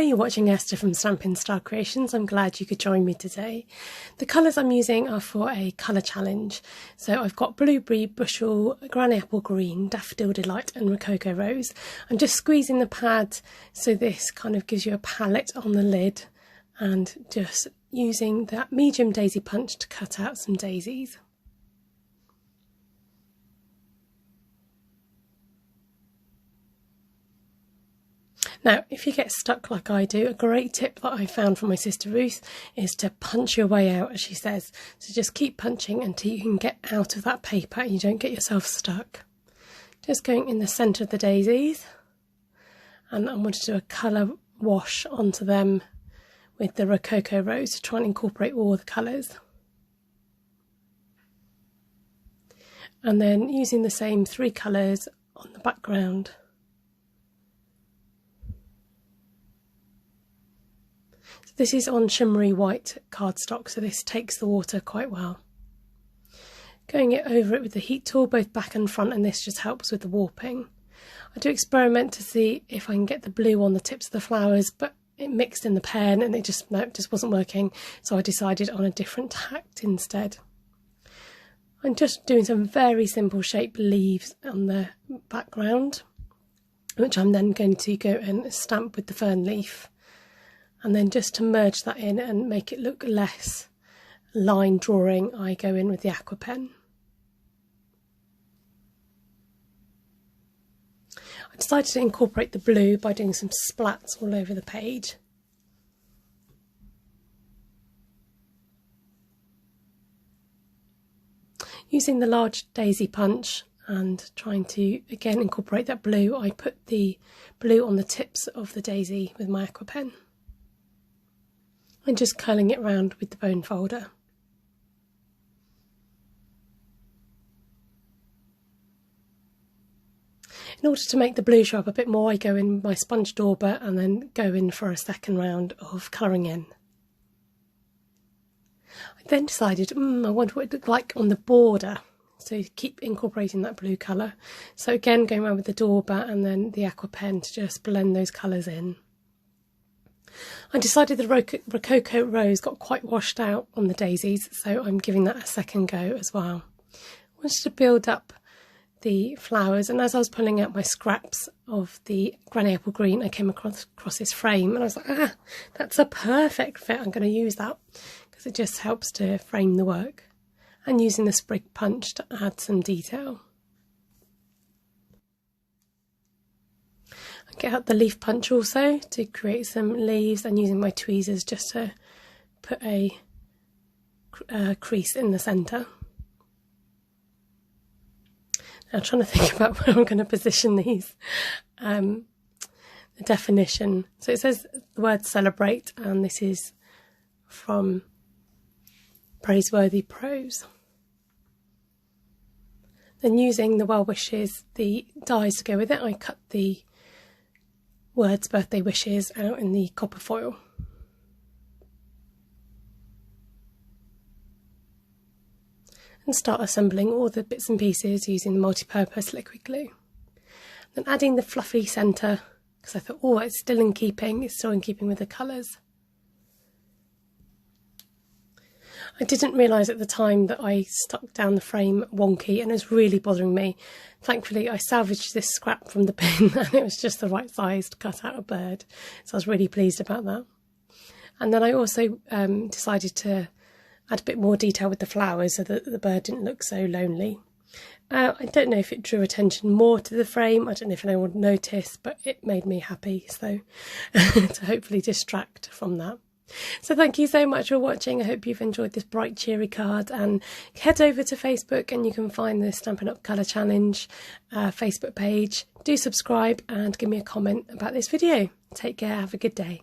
you're watching Esther from Stampin' Style Creations. I'm glad you could join me today. The colours I'm using are for a colour challenge. So I've got Blueberry, Bushel, Granny Apple Green, Daffodil Delight and Rococo Rose. I'm just squeezing the pad so this kind of gives you a palette on the lid, and just using that medium daisy punch to cut out some daisies. Now, if you get stuck like I do, a great tip that I found from my sister Ruth is to punch your way out, as she says. So just keep punching until you can get out of that paper and you don't get yourself stuck. Just going in the centre of the daisies, and I want to do a colour wash onto them with the Rococo Rose to try and incorporate all the colours. And then using the same 3 colours on the background. This is on Shimmery White cardstock, so this takes the water quite well. Going it over it with the heat tool, both back and front, and this just helps with the warping. I do experiment to see if I can get the blue on the tips of the flowers, but it mixed in the pen and it just wasn't working, so I decided on a different tact instead. I'm just doing some very simple shaped leaves on the background, which I'm then going to go and stamp with the fern leaf. And then just to merge that in and make it look less line drawing, I go in with the Aqua Pen. I decided to incorporate the blue by doing some splats all over the page. Using the large daisy punch and trying to again incorporate that blue, I put the blue on the tips of the daisy with my Aqua Pen. And just curling it round with the bone folder. In order to make the blue show up a bit more, I go in with my sponge dauber and then go in for a second round of colouring in. I then decided, I wonder what it looked like on the border, so keep incorporating that blue colour. So again, going around with the dauber and then the Aqua Pen to just blend those colours in. I decided the Rococo Rose got quite washed out on the daisies, so I'm giving that a second go as well. I wanted to build up the flowers, and as I was pulling out my scraps of the Granny Apple Green, I came across this frame and I was like, that's a perfect fit, I'm going to use that, because it just helps to frame the work. And using the sprig punch to add some detail. Get out the leaf punch also to create some leaves, and using my tweezers just to put a crease in the centre. Now trying to think about where I'm going to position these. The definition. So it says the word celebrate, and this is from Praiseworthy Prose. Then using the well wishes, the dies to go with it, I cut the words birthday wishes out in the copper foil. And start assembling all the bits and pieces using the multi-purpose liquid glue. Then adding the fluffy centre, because I thought, it's still in keeping, it's still in keeping with the colours. I didn't realise at the time that I stuck down the frame wonky and it was really bothering me. Thankfully I salvaged this scrap from the bin and it was just the right size to cut out a bird, so I was really pleased about that. And then I also decided to add a bit more detail with the flowers so that the bird didn't look so lonely. I don't know if it drew attention more to the frame, I don't know if anyone would notice, but it made me happy, so to hopefully distract from that. So thank you so much for watching. I hope you've enjoyed this bright cheery card, and head over to Facebook and you can find the Stampin' Up Colour Challenge Facebook page. Do subscribe and give me a comment about this video. Take care, have a good day.